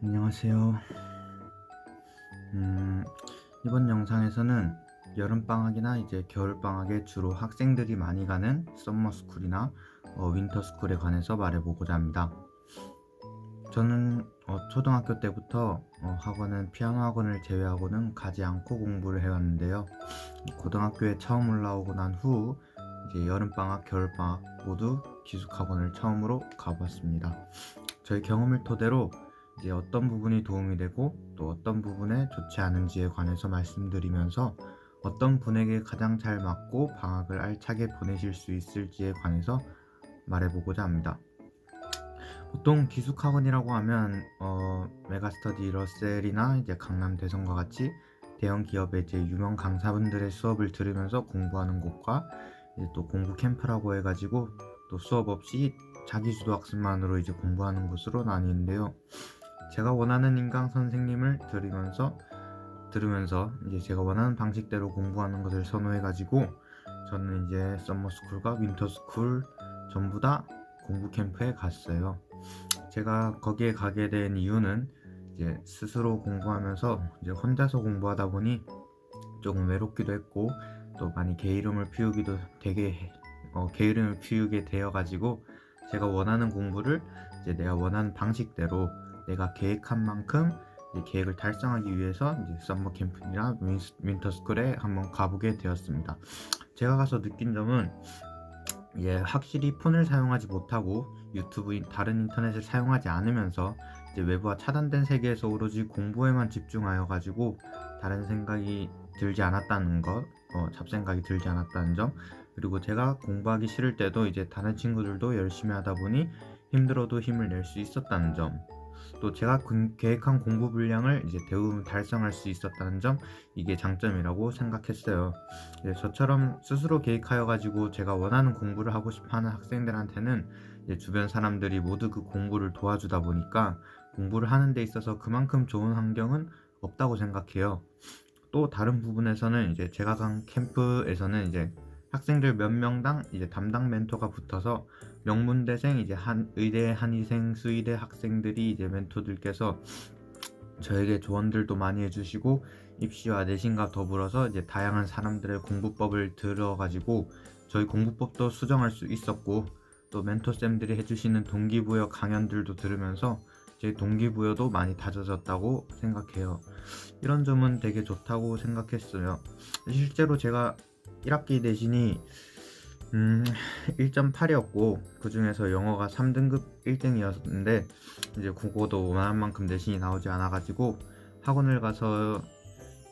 안녕하세요. 음, 이번 영상에서는 여름방학이나 이제 겨울방학에 주로 학생들이 많이 가는 썸머스쿨이나 윈터스쿨에 관해서 말해보고자 합니다. 저는 초등학교 때부터 학원은 피아노 학원을 제외하고는 가지 않고 공부를 해왔는데요. 고등학교에 처음 올라오고 난 후 이제 여름방학, 겨울방학 모두 기숙학원을 처음으로 가봤습니다. 저의 경험을 토대로 이제 어떤 부분이 도움이 되고 또 어떤 부분에 좋지 않은지에 관해서 말씀드리면서 어떤 분에게 가장 잘 맞고 방학을 알차게 보내실 수 있을지에 관해서 말해보고자 합니다. 보통 기숙학원이라고 하면 메가스터디 러셀이나 이제 강남 대성과 같이 대형 기업의 이제 유명 강사분들의 수업을 들으면서 공부하는 곳과 이제 또 공부 캠프라고 해가지고 또 수업 없이 자기주도 학습만으로 이제 공부하는 곳으로 나뉘는데요. 제가 원하는 인강 선생님을 들으면서 이제 제가 원하는 방식대로 공부하는 것을 선호해가지고 저는 이제 썸머스쿨과 윈터스쿨 전부 다 공부 캠프에 갔어요. 제가 거기에 가게 된 이유는 이제 스스로 공부하면서 이제 혼자서 공부하다 보니 조금 외롭기도 했고 또 많이 게으름을 피우게 되어가지고 제가 원하는 공부를 이제 내가 원하는 방식대로 내가 계획한 만큼 이제 계획을 달성하기 위해서 이제 썸머 캠프나 윈터스쿨에 한번 가보게 되었습니다. 제가 가서 느낀 점은 확실히 폰을 사용하지 못하고 유튜브 다른 인터넷을 사용하지 않으면서 이제 외부와 차단된 세계에서 오로지 공부에만 집중하여 가지고 다른 생각이 들지 않았다는 것, 잡생각이 들지 않았다는 점, 그리고 제가 공부하기 싫을 때도 이제 다른 친구들도 열심히 하다 보니 힘들어도 힘을 낼 수 있었다는 점, 또 제가 계획한 공부 분량을 이제 대부분 달성할 수 있었다는 점, 이게 장점이라고 생각했어요. 저처럼 스스로 계획하여 가지고 제가 원하는 공부를 하고 싶어하는 학생들한테는 이제 주변 사람들이 모두 그 공부를 도와주다 보니까 공부를 하는 데 있어서 그만큼 좋은 환경은 없다고 생각해요. 또 다른 부분에서는 이제 제가 간 캠프에서는 이제 학생들 몇 명당 이제 담당 멘토가 붙어서 명문대생, 이제 의대, 한의생, 수의대 학생들이 이제 멘토들께서 저에게 조언들도 많이 해주시고 입시와 내신과 더불어서 이제 다양한 사람들의 공부법을 들어가지고 저희 공부법도 수정할 수 있었고, 또 멘토쌤들이 해주시는 동기부여 강연들도 들으면서 제 동기부여도 많이 다져졌다고 생각해요. 이런 점은 되게 좋다고 생각했어요. 실제로 제가 1학기 내신이 1.8이었고 그 중에서 영어가 3등급 1등이었는데 이제 국어도 원하는 만큼 내신이 나오지 않아가지고 학원을 가서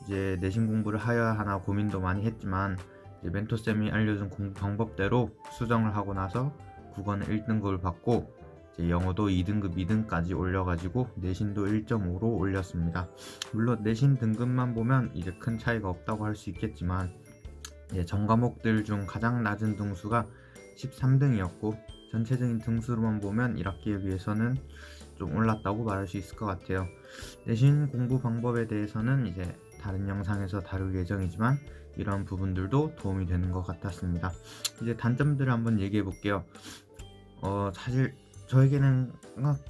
이제 내신 공부를 하여야 하나 고민도 많이 했지만 이제 멘토쌤이 알려준 공부 방법대로 수정을 하고 나서 국어는 1등급을 받고 이제 영어도 2등급 2등까지 올려가지고 내신도 1.5로 올렸습니다. 물론 내신 등급만 보면 이제 큰 차이가 없다고 할 수 있겠지만 전 과목들 중 가장 낮은 등수가 13등이었고 전체적인 등수로만 보면 1학기에 비해서는 좀 올랐다고 말할 수 있을 것 같아요. 내신 공부 방법에 대해서는 이제 다른 영상에서 다룰 예정이지만 이런 부분들도 도움이 되는 것 같았습니다. 이제 단점들을 한번 얘기해 볼게요. 사실 저에게는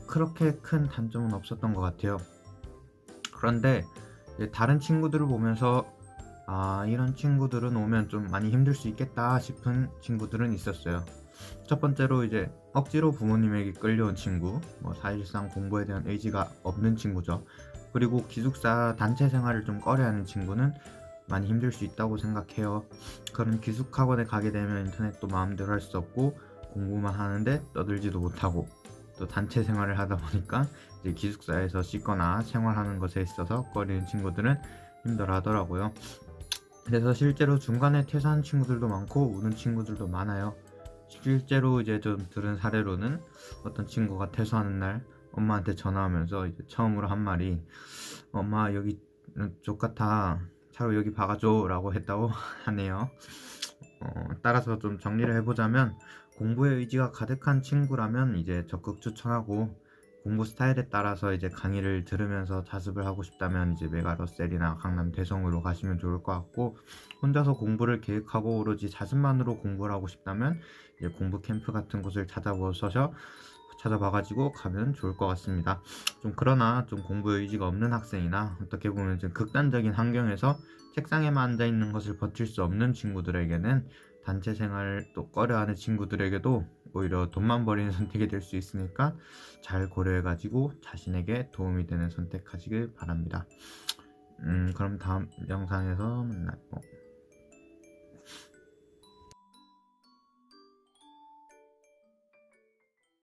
그렇게 큰 단점은 없었던 것 같아요. 그런데 다른 친구들을 보면서 이런 친구들은 오면 좀 많이 힘들 수 있겠다 싶은 친구들은 있었어요. 첫 번째로 이제 억지로 부모님에게 끌려온 친구, 사실상 공부에 대한 의지가 없는 친구죠. 그리고 기숙사 단체 생활을 좀 꺼려하는 친구는 많이 힘들 수 있다고 생각해요. 그런 기숙학원에 가게 되면 인터넷도 마음대로 할 수 없고 공부만 하는데 떠들지도 못하고 또 단체 생활을 하다 보니까 이제 기숙사에서 씻거나 생활하는 것에 있어서 꺼리는 친구들은 힘들어 하더라고요. 그래서 실제로 중간에 퇴사한 친구들도 많고 우는 친구들도 많아요. 실제로 이제 좀 들은 사례로는 어떤 친구가 퇴소하는 날 엄마한테 전화하면서 이제 처음으로 한 말이 엄마 여기 족같아 차로 여기 박아줘 라고 했다고 하네요. 따라서 좀 정리를 해보자면 공부에 의지가 가득한 친구라면 이제 적극 추천하고, 공부 스타일에 따라서 이제 강의를 들으면서 자습을 하고 싶다면 이제 메가러셀이나 강남 대성으로 가시면 좋을 것 같고, 혼자서 공부를 계획하고 오로지 자습만으로 공부를 하고 싶다면 이제 공부 캠프 같은 곳을 찾아보셔서 찾아봐가지고 가면 좋을 것 같습니다. 좀 그러나 좀 공부 의지가 없는 학생이나 어떻게 보면 좀 극단적인 환경에서 책상에만 앉아 있는 것을 버틸 수 없는 친구들에게는 단체 생활도 꺼려하는 친구들에게도 오히려 돈만 버리는 선택이 될 수 있으니까 잘 고려해가지고 자신에게 도움이 되는 선택하시길 바랍니다. 그럼 다음 영상에서 만나요.